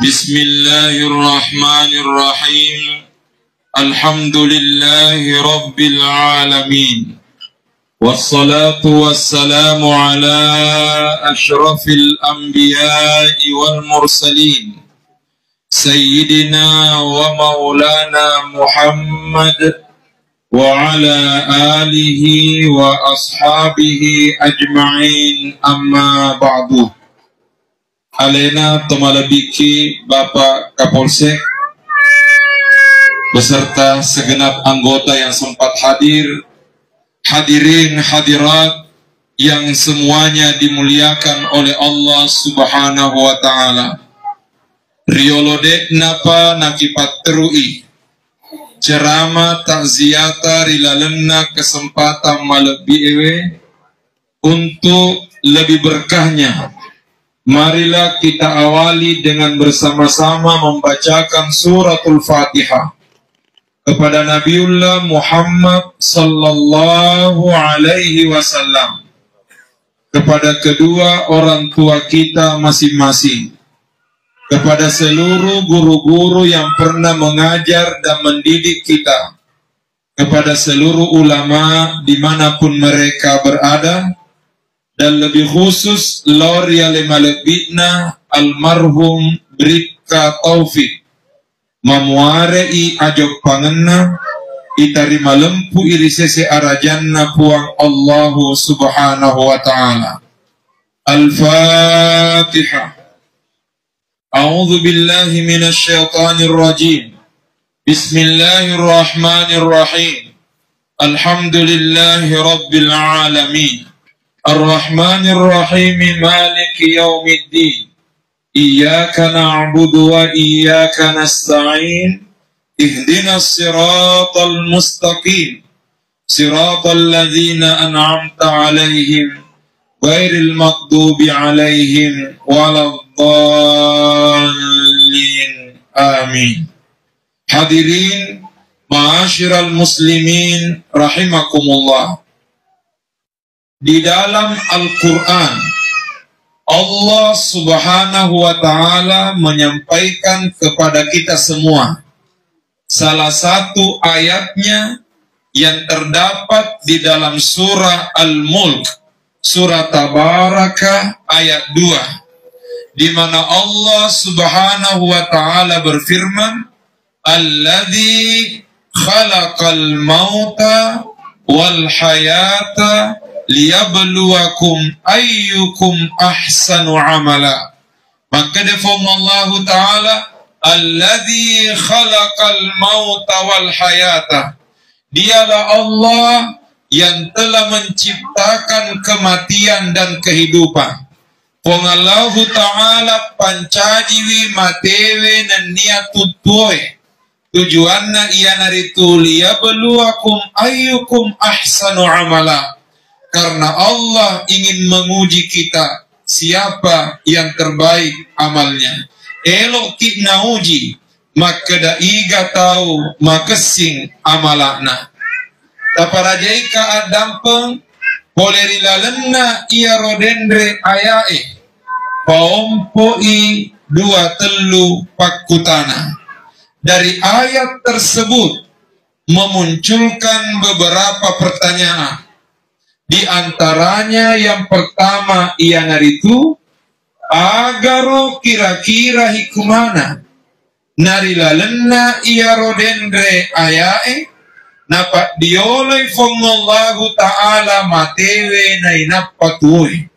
Bismillahirrahmanirrahim. Alhamdulillahi Rabbil Alamin. Wassalatu wassalamu ala ashrafil anbiya'i wal mursalin Sayyidina wa maulana Muhammad wa ala alihi wa ashabihi ajma'in, amma ba'du. Alena Tomalabiki Bapak Kapolsek beserta segenap anggota yang sempat hadir, hadirin hadirat yang semuanya dimuliakan oleh Allah Subhanahu wa Ta'ala. Riolode napa nakipat terui ceramah takziata rilalena kesempatan malebi ewe untuk lebih berkahnya. Marilah kita awali dengan bersama-sama membacakan suratul Fatihah kepada Nabiullah Muhammad sallallahu alaihi wasallam, kepada kedua orang tua kita masing-masing, kepada seluruh guru-guru yang pernah mengajar dan mendidik kita, kepada seluruh ulama dimanapun mereka berada, dan lebih khusus Loria Lemalebitna almarhum Bribka Taufik mamuarei ajok pangenna itari malempu irisese arajanna puang Allahu Subhanahu wa Ta'ala. Al-Fatihah. A'udzu billahi minasy syaithanir rajim. Bismillahirrahmanirrahim. Alhamdulillahi rabbil alamin. Ar-Rahmanir-Rahim, Maliki Yaumiddin. Iyyaka na'budu wa iyyaka nasta'in. Ihdinas siratal mustaqim. Siratal ladzina an'amta 'alaihim ghairil maghdubi 'alaihim waladdallin. Amin. Hadirin ma'asyiral muslimin rahimakumullah. Di dalam Al-Quran, Allah Subhanahu wa Ta'ala menyampaikan kepada kita semua salah satu ayatnya yang terdapat di dalam surah Al-Mulk, surah Tabaraka ayat 2, di mana Allah Subhanahu wa Ta'ala berfirman, Alladzi khalaqal mauta wal hayata liyabluwakum ayyukum ahsanu amala. Maka Allah Ta'ala, alladzi khalaqal mauta wal hayata, dialah Allah yang telah menciptakan kematian dan kehidupan. Allah Ta'ala pancajiwi matewe dan niatutue tujuanna ia naritu liyabluwakum ayyukum ahsanu amala, karena Allah ingin menguji kita siapa yang terbaik amalnya. Elok kita uji, maka da iga tahu makasing amalakna. Taparajaika adampeng polerilalena ia rodendre ayae paumpoi dua telu pakutana. Dari ayat tersebut memunculkan beberapa pertanyaan. Di antaranya yang pertama ia naritu agaro kira-kira hikumana narilalena ia rodendre ayae napa dioleh fongallahu ta'ala matewe nainapatuoi.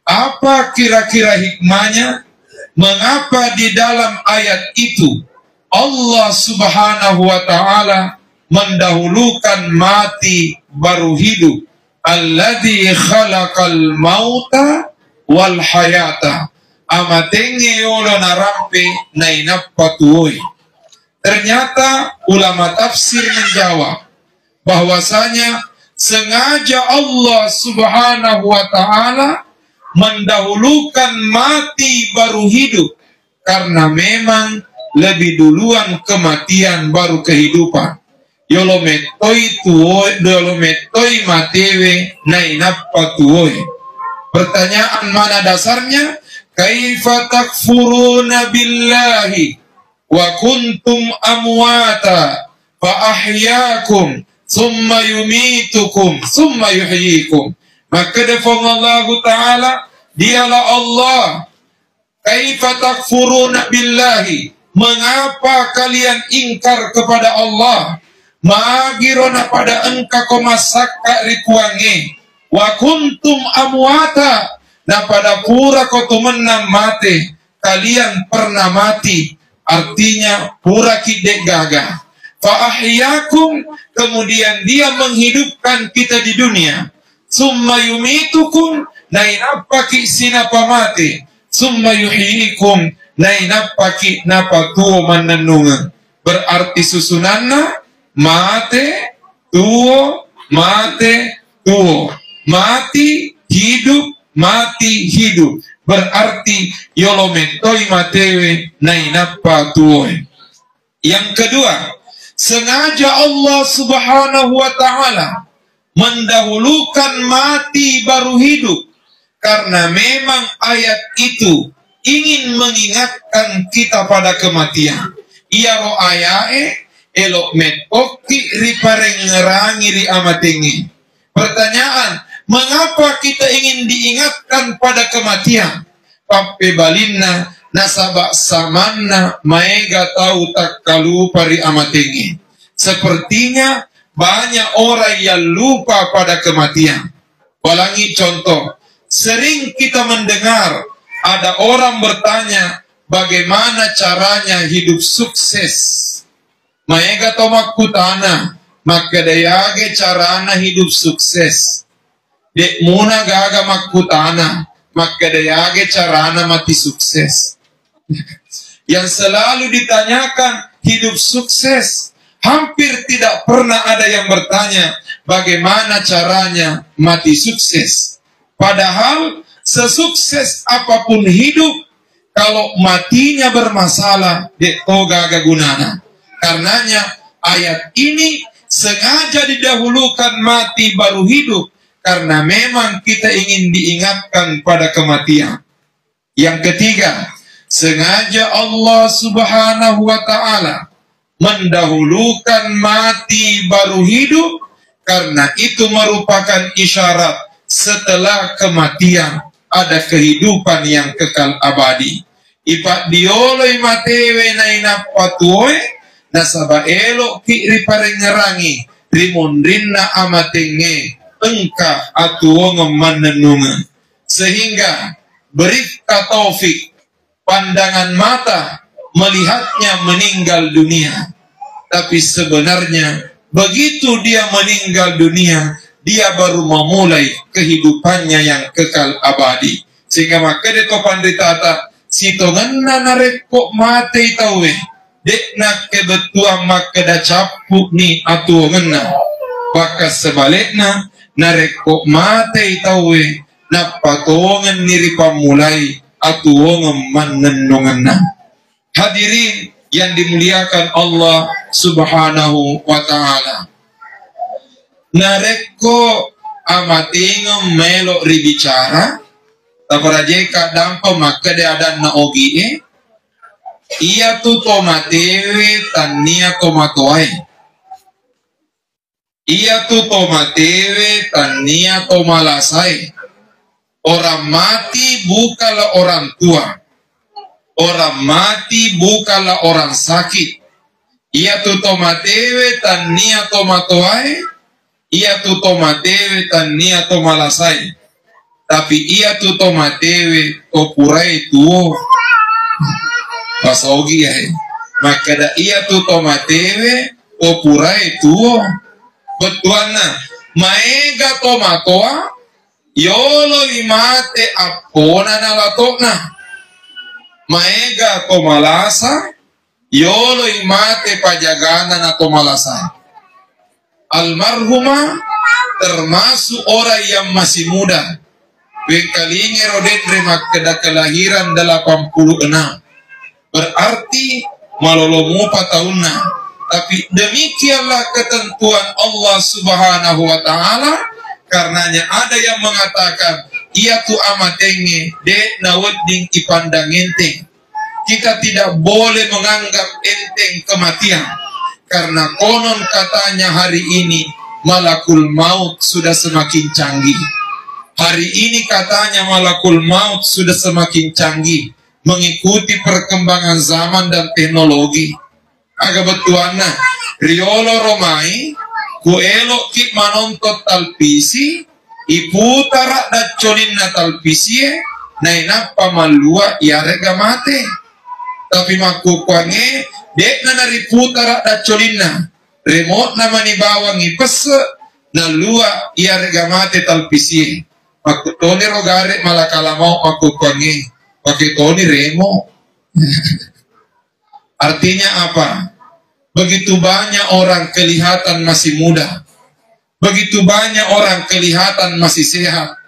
Apa kira-kira hikmahnya? Mengapa di dalam ayat itu Allah Subhanahu wa Ta'ala mendahulukan mati baru hidup? Alladzi khalaqal mauta wal hayata amatenge yolo narampe nainapatuoi. Ternyata ulama tafsir menjawab bahwasanya sengaja Allah Subhanahu wa Ta'ala mendahulukan mati baru hidup karena memang lebih duluan kematian baru kehidupan. Yolometoi matewe nainapatuoi. Pertanyaan mana dasarnya? kaifa takfuruna billahi wa kuntum amwata fa ahyakum thumma yumitukum thumma yuhyikum. Maka Allah Ta'ala, dialah Allah. Kaifa takfuruna billahi, mengapa kalian ingkar kepada Allah? Maagirona pada engka komasaka rikuangi wa kuntum amwata, na pada pura kotumenam mate, kalian pernah mati, artinya pura kidek gagah. Fa ahyakum, kemudian dia menghidupkan kita di dunia. Summa yumitukum, nain apa ki sinapa mati. Summa yuhyikum, nain apa ki napa tuo mananunga. Berarti susunanna mate tuo, mate tuo, mati hidup, mati hidup. Berarti yolomentoi matewe nainapa tuoe. Yang kedua, sengaja Allah Subhanahu wa Ta'ala mendahulukan mati baru hidup, karena memang ayat itu ingin mengingatkan kita pada kematian. Ia ro ayae elok metoki ripareng ngerangi ri amatengi. Pertanyaan, mengapa kita ingin diingatkan pada kematian? Pape balinna nasabak samanna maega tahu tak kalu pari amatengi. Sepertinya banyak orang yang lupa pada kematian. Ulangi contoh, sering kita mendengar ada orang bertanya, bagaimana caranya hidup sukses? Maega tomak kutana, maka dayage carana hidup sukses. Dek muna gaga makutana, maka dayage carana mati sukses. Yang selalu ditanyakan hidup sukses, hampir tidak pernah ada yang bertanya bagaimana caranya mati sukses. Padahal sesukses apapun hidup, kalau matinya bermasalah, dek toga gagunana. Karenanya ayat ini sengaja didahulukan mati baru hidup, karena memang kita ingin diingatkan pada kematian. Yang ketiga, sengaja Allah Subhanahu wa Ta'ala mendahulukan mati baru hidup, karena itu merupakan isyarat setelah kematian ada kehidupan yang kekal abadi. Ipak dioloi matewe nainap patuoe, nasaba elo ki riparengerangi rimundrinna amatenge engka atuo ngemanenunga. Sehingga berikan taufik pandangan mata melihatnya meninggal dunia, tapi sebenarnya begitu dia meninggal dunia, dia baru memulai kehidupannya yang kekal abadi. Sehingga maka deto pandritata sitonganna nareko mate tawe dek nak kebetua maka da capuk ni atuanganna. Maka sebaliknya nareko mate tawe napatongan niri pamulai atuangan manenonganna. Hadirin yang dimuliakan Allah Subhanahu wa Ta'ala, nareko amatingom melo ribicara taparajeka dampa maka de ada na ogie iya tu tomatewe tania tomatoai, iya tu tomatewe tania tomalasai. Orang mati bukanlah orang tua, orang mati bukanlah orang sakit. Ia tu tomatewe tania tomatoai, ia tu tomatewe tania tomalasai. Tapi ia tu tomatewe topurai tuo pasogi ya. Maka da ia tu tomatewe topurai tuo betuana maega tomatoa yolo limate apona nalatokna. Maega tomalasa yolo imate pajagana na tomalasa. Almarhumah termasuk orang yang masih muda. Wekalinge rodendre makeda kelahiran 86. Berarti malolomu 4 tahunna. Tapi demikianlah ketentuan Allah Subhanahu wa Ta'ala. Karenanya ada yang mengatakan ia tu amatenge de naweding ipandang enteng. Kita tidak boleh menganggap enteng kematian, karena konon katanya hari ini malakul maut sudah semakin canggih. Hari ini katanya malakul maut sudah semakin canggih mengikuti perkembangan zaman dan teknologi. Aga betuana riolo romai ku elok ki manontot talpisi iputara da colinna talpisi nainapa malua iarega mate. Tapi maku kwange dek na nariputara da colinna remote na manibawang ipese na lua iarega mate talpisi. Maku toni rogare malakalamau maku kwange pakai toni remo. Artinya apa? Begitu banyak orang kelihatan masih muda, begitu banyak orang kelihatan masih sehat,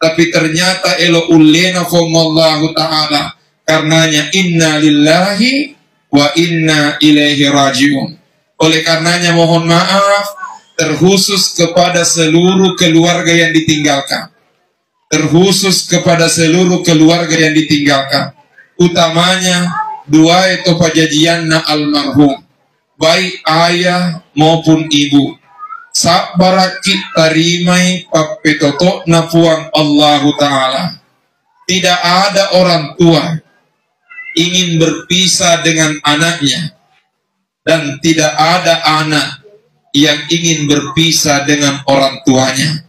tapi ternyata elo ulena fongallahu ta'ala. Karenanya inna lillahi wa inna ilaihi rajiun. Oleh karenanya mohon maaf terkhusus kepada seluruh keluarga yang ditinggalkan, terkhusus kepada seluruh keluarga yang ditinggalkan, utamanya dua itu pajajianna almarhum, baik ayah maupun ibu. Sabarakit tarimai papetoto napuang Allahu Ta'ala. Tidak ada orang tua ingin berpisah dengan anaknya, dan tidak ada anak yang ingin berpisah dengan orang tuanya.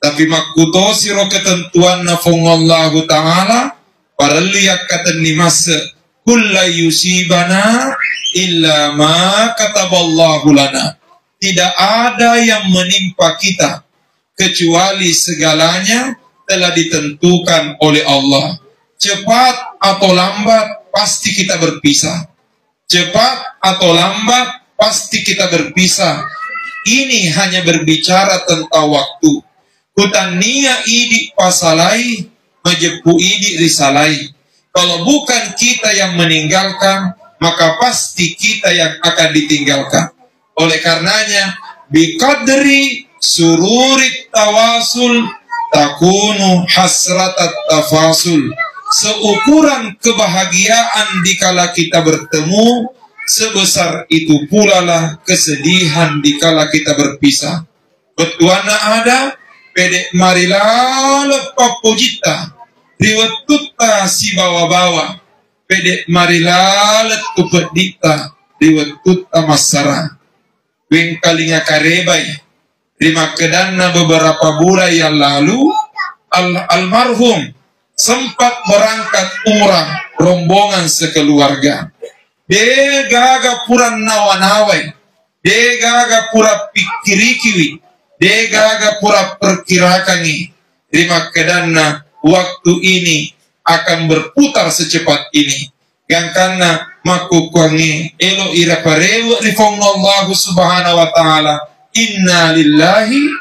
Tapi makuto siro ketentuan nafungallahu ta'ala paraliak kata nimase kulla yusibana illa ma kataballahu lana. Tidak ada yang menimpa kita kecuali segalanya telah ditentukan oleh Allah. Cepat atau lambat pasti kita berpisah. Cepat atau lambat pasti kita berpisah. Ini hanya berbicara tentang waktu. Kutania idi pasalai, majepu idi risalai. Kalau bukan kita yang meninggalkan, maka pasti kita yang akan ditinggalkan. Oleh karenanya, biqadri sururit tawasul takunu hasratat tafasul. Seukuran kebahagiaan dikala kita bertemu, sebesar itu pula lah kesedihan dikala kita berpisah. Betuana ada pedek marilah lepa pojita riwetutta si bawa-bawa, pedek marilah letu pedita riwetutta masara. Wengkalinya karebai lima kedana beberapa bulan yang lalu almarhum sempat berangkat umrah rombongan sekeluarga. Dia gaga pura nawanawai, dia gaga pura pikirikiwi, dia gaga pura perkirakani. Lima kedana waktu ini akan berputar secepat ini. Yang karena makukuangi elo ira parewa rifongallahu subhanahu wa ta'ala. Inna lillahi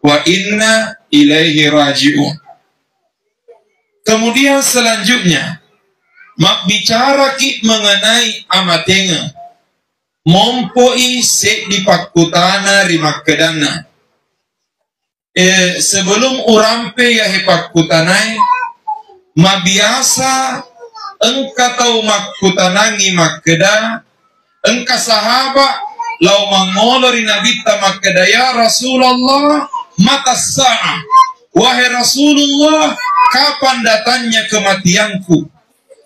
wa inna ilaihi raji'un. Kemudian selanjutnya mak bicara ki mengenai amatenga mompoi se di pakutana rimak kedana. Sebelum urampe ya hepakutanai mabiasa engka tau makutanangi makeda engka sahabat lau mangolori nabita makeda ya Rasulullah mata sa'a. Wahai Rasulullah, kapan datangnya kematianku?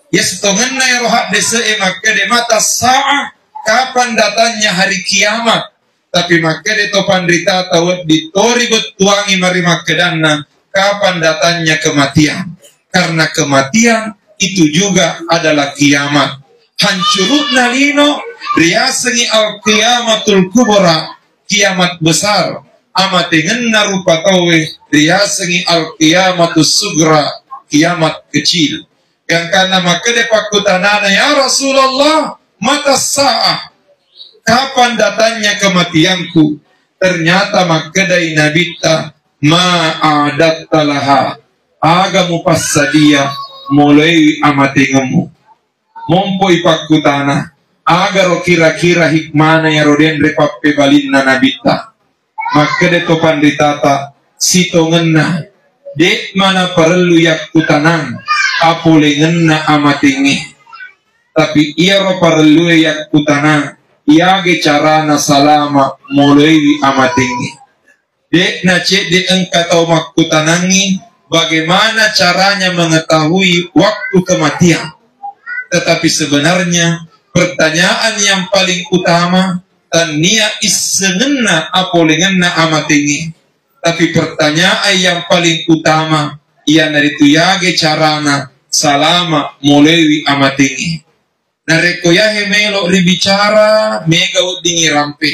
Ya setongenna ya rohat dese makede mata sa'a, kapan datangnya hari kiamat? Tapi makede topan rita tawet ditori betuangi mari makedana, kapan datangnya kematian? Karena kematian itu juga adalah kiamat. Hancurut nalino riasengi al kiamatul kubra, kiamat besar. Amatengen narupa tawe riasengi al kiamatus sugra, kiamat kecil. Yang karena makede pakutanana ya Rasulullah mata sa'ah, kapan datangnya kematianku? Ternyata makedai nabita ma'adattalaha, agamu passadia mulai amatengemu mompoi pakutana agar kira-kira hikmana ya roden repappe balinna nabita. Makede topan ditata sitongenna dek mana perlu yak kutanang apole ngenna amatingi, tapi ia ro perlu yak kutanang iage carana salama mulai amatingi. Dek na cek de engka tau makutanangi bagaimana caranya mengetahui waktu kematian. Tetapi sebenarnya pertanyaan yang paling utama tania isengena apolengenna amatingi. Tapi pertanyaan yang paling utama ia naritu yage carana salama molewi amatingi. Nareko yahe melo ribicara mega udingi rampe.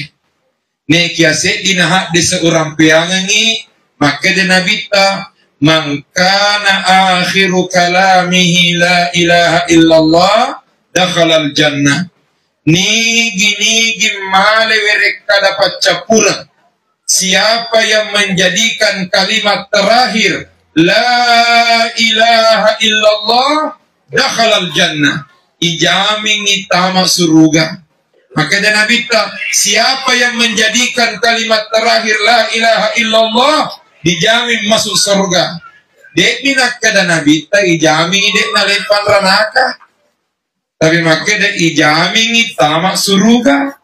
Ne kiase dinaha de seorang peangangi maka de nabita mangkana akhiru kalamihi la ilaha illallah dakhalal jannah. Nigi male mereka dapat capura. Siapa yang menjadikan kalimat terakhir la ilaha illallah dakhalal jannah, ijamingi tama surga. Maka dan Nabi siapa yang menjadikan kalimat terakhir la ilaha illallah dijamin masuk surga. Dek minak kada Nabi ijamin dek na lepan ranaka. Tapi maka dek ijamin tama surga.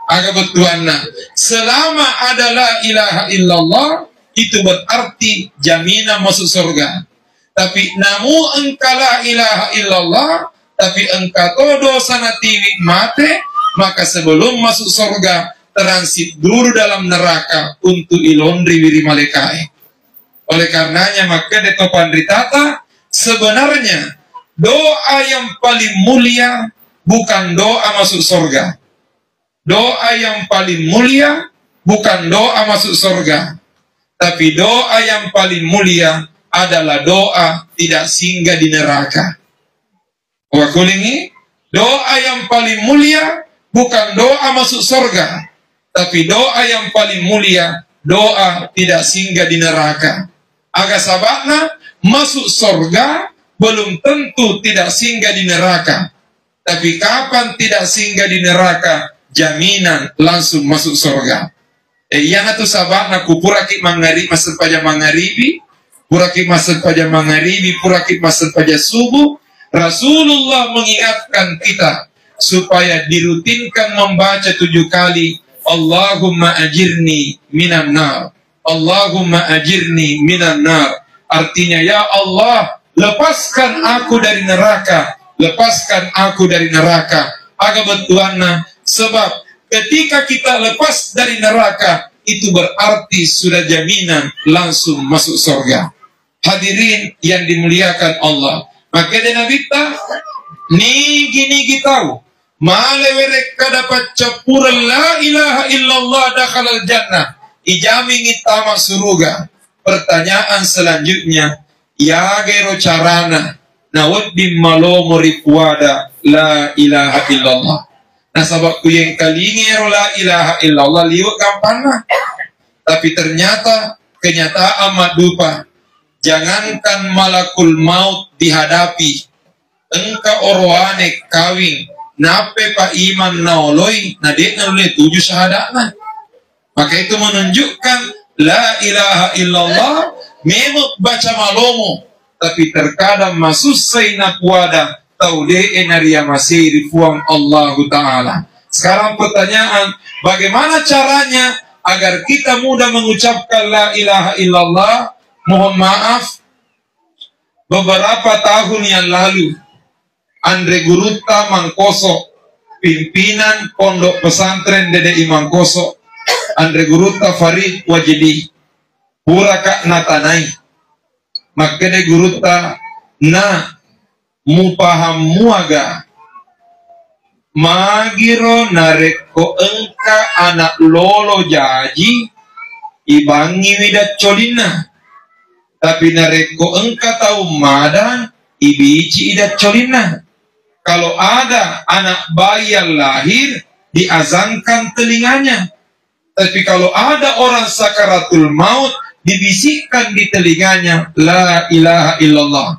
Aga betuanna selama ada la ilaha illallah itu berarti jaminan masuk surga. Tapi namu engkau la ilaha illallah tapi engkau dosa natiwi mate, maka sebelum masuk surga transit dulu dalam neraka untuk ilondri wiri malaikai. Oleh karenanya maka de topan ritata sebenarnya doa yang paling mulia bukan doa masuk surga. Doa yang paling mulia bukan doa masuk surga, tapi doa yang paling mulia adalah doa tidak singgah di neraka. Wakulingi, doa yang paling mulia bukan doa masuk surga, tapi doa yang paling mulia doa tidak singgah di neraka. Agak sabakna masuk surga belum tentu tidak singgah di neraka, tapi kapan tidak singgah di neraka jaminan langsung masuk surga. Yang itu sabakna kupuraki mangari masuk pada mangaribi, puraki masuk pada mangaribi, puraki masuk pada subuh. Rasulullah mengingatkan kita supaya dirutinkan membaca 7 kali Allahumma ajirni minan nar, Allahumma ajirni minan nar. Artinya ya Allah lepaskan aku dari neraka, lepaskan aku dari neraka. Aga betuana sebab ketika kita lepas dari neraka itu berarti sudah jaminan langsung masuk surga. Hadirin yang dimuliakan Allah, maka de nabita nigi tahu male mereka dapat capura la ilaha illallah dakhalal jannah, ijamingi tama surga. Pertanyaan selanjutnya ya gero carana nawaddim malomo ripuada la ilaha illallah. Nah sabab ku yang kali ngero la ilaha illallah liwat kampana. Tapi ternyata kenyataan madupa. Jangankan malakul maut dihadapi, engka orwane kawin nape pa iman naoloi nadek nalule 7 syahadatna. Maka itu menunjukkan la ilaha illallah memang baca malomo, tapi terkadang masusai napuada taude enaria masih rifuang Allah Ta'ala. Sekarang pertanyaan, bagaimana caranya agar kita mudah mengucapkan la ilaha illallah? Mohon maaf, beberapa tahun yang lalu Andre Guruta Mangkoso, pimpinan pondok pesantren DDI Mangkoso, Andre Guruta Farid Wajidi, puraka natanai, makanya Guruta na mupaham muaga magiro nareko engka anak lolo jaji ibangi widat colina, tapi nareko engka tahu madan ibici idat colina. Kalau ada anak bayi yang lahir diazankan telinganya, tapi kalau ada orang sakaratul maut dibisikkan di telinganya la ilaha illallah.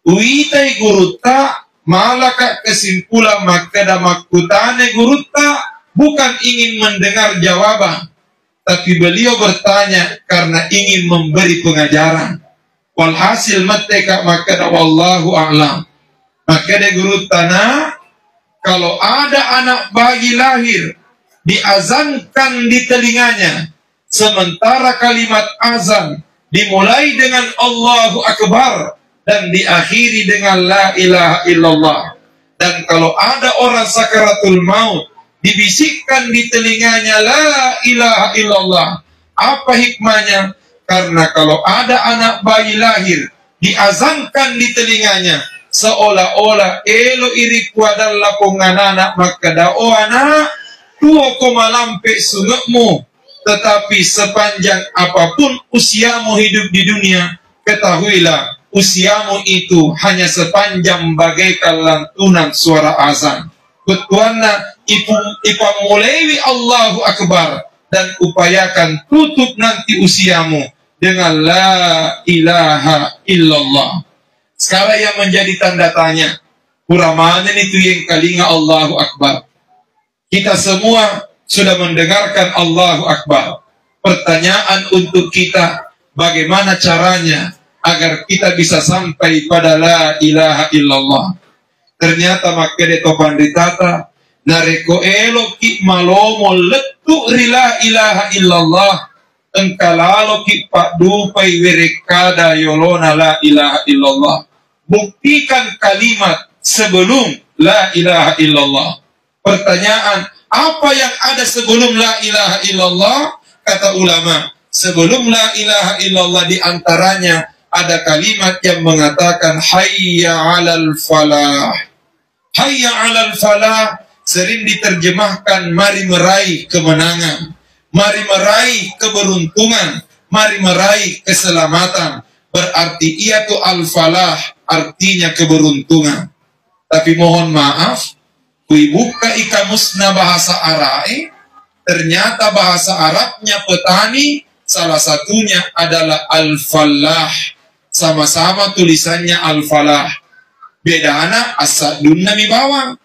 Uitai Guruta malaka kesimpulan makada makutane Guruta bukan ingin mendengar jawaban, tapi beliau bertanya karena ingin memberi pengajaran. Walhasil mateka maka wallahu a'lam. Maka de guru tanah, kalau ada anak bayi lahir diazankan di telinganya, sementara kalimat azan dimulai dengan Allahu Akbar dan diakhiri dengan la ilaha illallah. Dan kalau ada orang sakaratul maut dibisikkan di telinganya la ilaha illallah, apa hikmahnya? Karena kalau ada anak bayi lahir diazankan di telinganya, seolah-olah elo iri kuadalla ponganana maka dao anak tuo koma lampe sungekmu. Tetapi sepanjang apapun usiamu hidup di dunia, ketahuilah usiamu itu hanya sepanjang bagaikan lantunan suara azan. Betuana ipamulewi Allahu Akbar dan upayakan tutup nanti usiamu dengan la ilaha illallah. Sekarang yang menjadi tanda tanya, kuramanen itu yang kalinga Allahu Akbar. Kita semua sudah mendengarkan Allahu Akbar. Pertanyaan untuk kita, bagaimana caranya agar kita bisa sampai pada la ilaha illallah? Ternyata makede topan ritata nareko elo ki malomo letu la ilaha illallah engkalalo ki pak dupai werekada yolona la ilaha illallah. Buktikan kalimat sebelum la ilaha illallah. Pertanyaan, apa yang ada sebelum la ilaha illallah? Kata ulama, sebelum la ilaha illallah diantaranya ada kalimat yang mengatakan hayya 'alal falah. Hayya 'alal falah sering diterjemahkan mari meraih kemenangan, mari meraih keberuntungan, mari meraih keselamatan. Berarti ia tuh al-falah, artinya keberuntungan. Tapi mohon maaf, kui buka ikamusna bahasa Arab, ternyata bahasa Arabnya petani, salah satunya adalah al-falah. Sama-sama tulisannya al-falah. Bedana asadun nami bawang.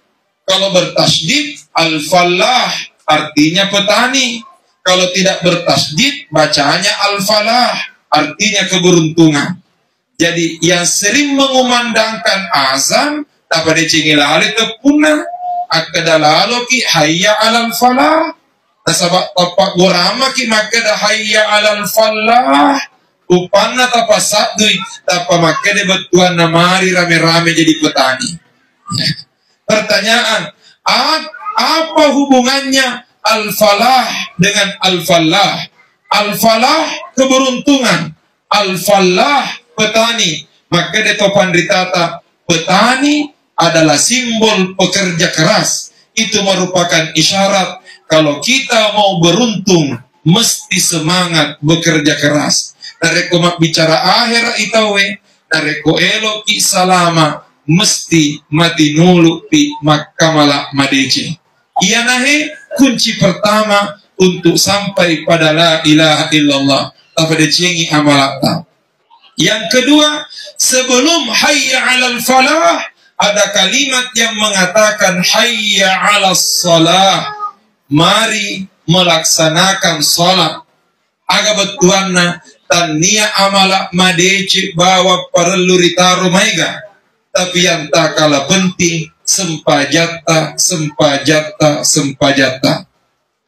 Kalau bertasydid al-falah artinya petani. Kalau tidak bertasydid bacanya al-falah artinya keberuntungan. Jadi yang sering mengumandangkan azan tak pada cingilali tepuna akadalalo ki hayya 'alal falah. Nasabak tapak gorama ki makada hayya 'alal falah. Upana tapa sadui tapa makade betuan namari rame-rame jadi petani. Pertanyaan, apa hubungannya al-falah dengan al-falah? Al-falah keberuntungan, al-falah petani. Maka de topan ritata, petani adalah simbol pekerja keras. Itu merupakan isyarat kalau kita mau beruntung mesti semangat bekerja keras. Nareko mak bicara akhir itawe, nareko elo ki salama mesti mati nulu pi makamala madece. Ia nahe kunci pertama untuk sampai pada la ilaha illallah. Apa decengi amalata. Yang kedua, sebelum hayya 'alal falah ada kalimat yang mengatakan hayya 'alas salah. Mari melaksanakan salat. Aga betuanna tania amala madece bawa perlu ritaru maiga. Tapi yang tak kalah penting sempajata.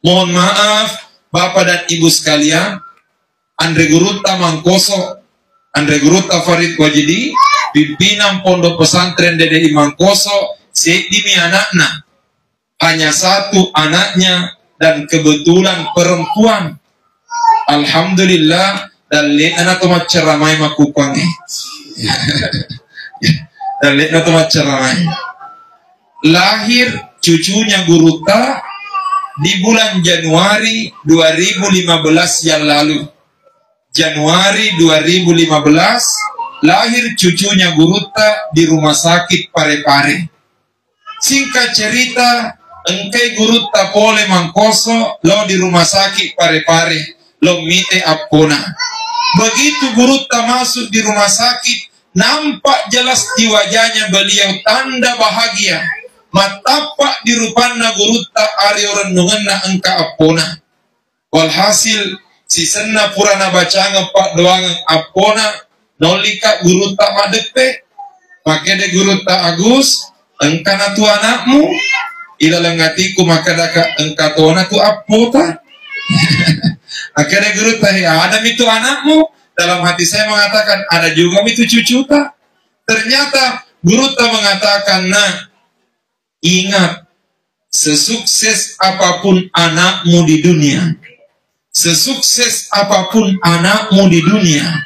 Mohon maaf Bapak dan Ibu sekalian, Andre Guruta Mangkoso, Andre Guruta Farid Wajidi, pimpinan Pondok Pesantren Dede Mangkoso, sedimi anaknya, hanya satu anaknya dan kebetulan perempuan. Alhamdulillah, dan lihat anak tomat ceramai makupangi. Dan lihat anak tomat ceramai. Lahir cucunya Guruta di bulan Januari 2015 yang lalu. Januari 2015 lahir cucunya Guruta di rumah sakit Parepare. Singkat cerita, engkai Guruta pole Mangkoso lo di rumah sakit Parepare lo mite apona. Begitu Guruta masuk di rumah sakit, nampak jelas di wajahnya beliau tanda bahagia. Matapak di rupana Guruta ari renunganna engka apona. Walhasil si senna purana bacanga pak doangan apona nolika guru tak madepe makede guru tak agus engkana tu anakmu ila lengatiku maka daka engkatona tu apota. Akhirnya guru tak ada itu anakmu. Dalam hati saya mengatakan ada juga itu cucu tak. Ternyata guru tak mengatakan, nah ingat, sesukses apapun anakmu di dunia, sesukses apapun anakmu di dunia,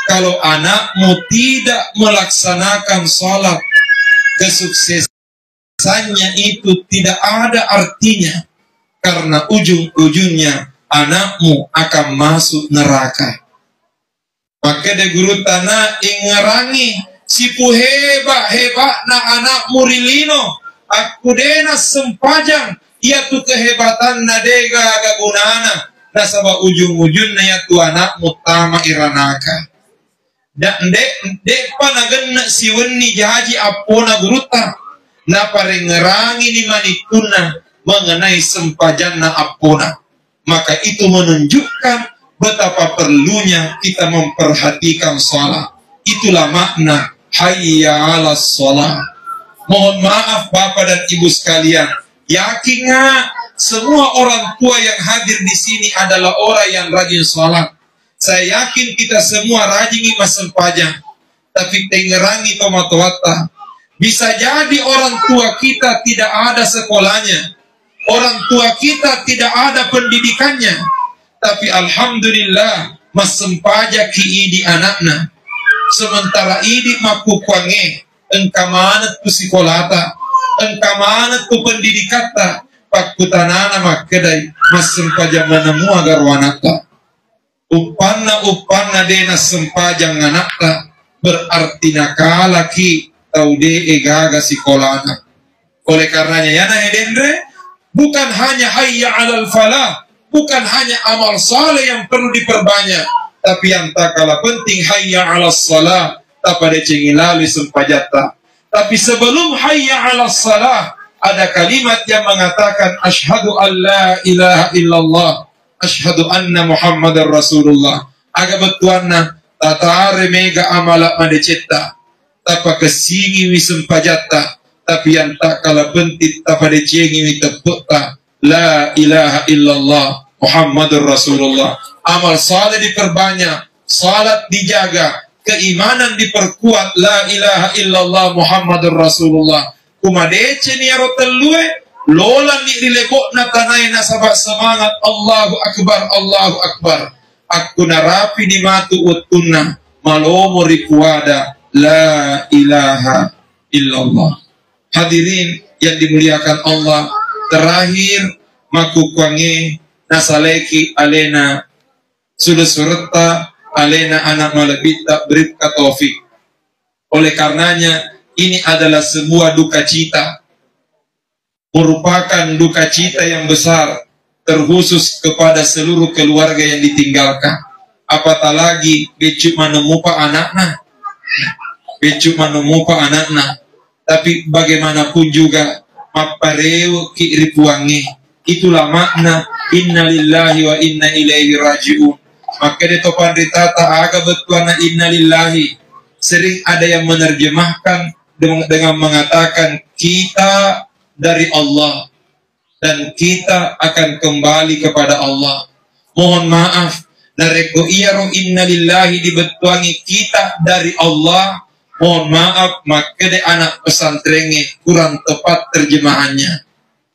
kalau anakmu tidak melaksanakan sholat, kesuksesannya itu tidak ada artinya, karena ujung-ujungnya anakmu akan masuk neraka. Maka de guru tanah ingerangi sipu hebat na anakmu rilino, aku dena sempajang ia tu kehebatan nadega gagunana nasaba ujung-ujungnya ya tu anakmu tama iranaka. Dan dek panagen si weni jahaji apona guruta na parengerangi ni manikuna mengenai sempajanna apona. Maka itu menunjukkan betapa perlunya kita memperhatikan sholat. Itulah makna hayya 'alas sholat. Mohon maaf Bapak dan Ibu sekalian, yakin nggak semua orang tua yang hadir di sini adalah orang yang rajin sholat? Saya yakin kita semua rajin imas sempajang, tapi tengerangi tomatowata. Bisa jadi orang tua kita tidak ada sekolahnya, orang tua kita tidak ada pendidikannya, tapi alhamdulillah mas sempaja ki di anakna. Sementara idi maku kwange engkamanat tu sikolata, engkamanat tu pendidikata, pakutanana makedai mas sempaja menemu agar wanata. Upana dena sempajang anakta berarti nakala ki taude egaga sikolana. Oleh karenanya ya na edendre, bukan hanya hayya 'alal falah, bukan hanya amal saleh yang perlu diperbanyak, tapi yang tak kalah penting hayya 'alas salah tapada cengilawi sempajata. Tapi sebelum hayya 'alas salah ada kalimat yang mengatakan asyhadu an la ilaha illallah, asyhadu anna muhammadar rasulullah. Aga betuanna tatare mega amala madecetta tapa kesingi wi sempajata, tapi yang tak kalah penting tapada cengi wi tepukta la ilaha illallah Muhammadur Rasulullah. Amal saleh diperbanyak, salat dijaga, keimanan diperkuat, la ilaha illallah Muhammadur Rasulullah. Kumadece ni arotelue lola ni dilebok na tanay na sabak semangat Allahu Akbar, Allahu Akbar. Aku narapi ni matu utuna malomo rikuada la ilaha illallah. Hadirin yang dimuliakan Allah, terakhir maku kwange nasaleki alena sudah surta alena anak malebita berita taufik. Oleh karenanya ini adalah sebuah duka cita, merupakan duka cita yang besar terkhusus kepada seluruh keluarga yang ditinggalkan. Apatah lagi becuk menemupa anaknya, becuk menemupa anaknya. Tapi bagaimanapun juga mapareu ki ripuangi. Itulah makna inna lillahi wa inna ilaihi raji'un. Maka di topan ditata aga betuana inna lillahi. Sering ada yang menerjemahkan dengan mengatakan kita dari Allah dan kita akan kembali kepada Allah. Mohon maaf, nareko iyaro inna lillahi dibetuangi kita dari Allah. Mohon maaf, makede anak pesantrennya kurang tepat terjemahannya.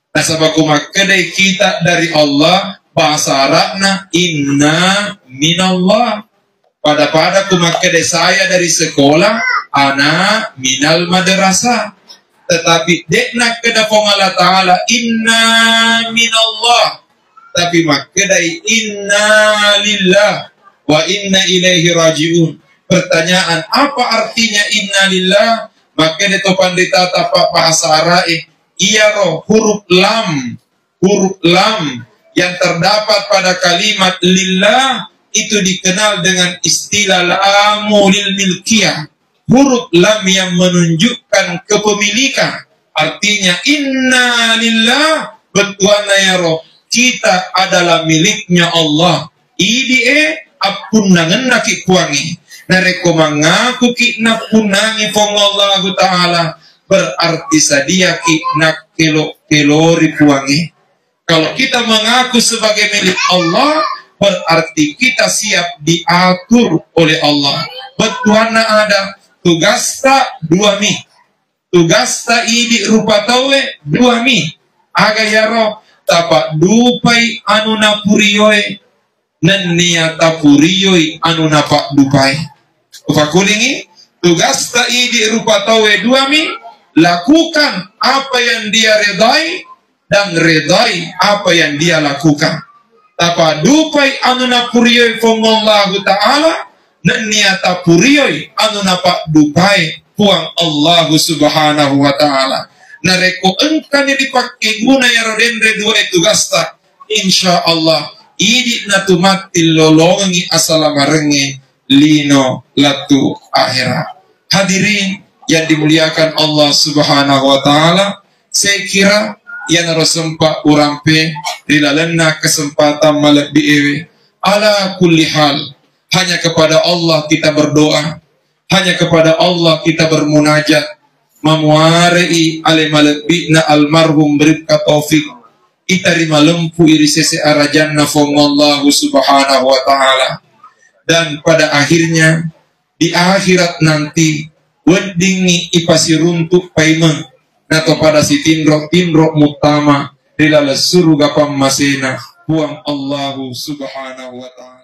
Nasabaku makede kita dari Allah, bahasa Arabna inna minallah. Pada ku makede saya dari sekolah, ana minal madrasah. Tetapi dekna keda Allah Ta'ala inna minallah. Tapi makede inna lillah wa inna ilaihi raji'un. Pertanyaan, apa artinya inna lillah? Maka ditopan ditata bahasa Arab, iya roh huruf lam yang terdapat pada kalimat lillah itu dikenal dengan istilah lamu lil milkiyah. Huruf lam yang menunjukkan kepemilikan. Artinya inna lillah betuana ya roh kita adalah miliknya Allah. Idie apunangan naki kuangi. Nareko mengaku ki napunangi fong Allah Ta'ala. Berarti sadia ki nak kelori kuangi. Kalau kita mengaku sebagai milik Allah, berarti kita siap diatur oleh Allah. Betuana ada tugas tak dua mi. Tugas tak idi rupa tawe dua mi. Aga yaro tapak dupai anu napurioy. Nan niata puriyoi anu napak dupai. Upakulingi tugas tak idi rupa tawe dua mi. Lakukan apa yang dia redai dan redai apa yang dia lakukan. Tapa dupai anu napuriyoi fongallahu ta'ala dan niata puriyoi anu napak dupai puang Allah subhanahu wa ta'ala. Nareko engkanya dipakai guna ya rodendre dua itu gasta. Insya Allah idi natumatil lolongi asalamarenge lino latu akhirat. Hadirin yang dimuliakan Allah subhanahu wa ta'ala, saya kira yang harus sempat urampe rilalena kesempatan malak biewe ala kulli hal. Hanya kepada Allah kita berdoa, hanya kepada Allah kita bermunajat, memuarei ale malak bina almarhum beribka taufik kita rima lempu iri sese arajanna fongallahu subhanahu wa ta'ala. Dan pada akhirnya di akhirat nanti wedingi ipasiruntuk paimen nato pada si tindrok mutama rilala surga pammasena huang Allahu subhanahu wa ta'ala.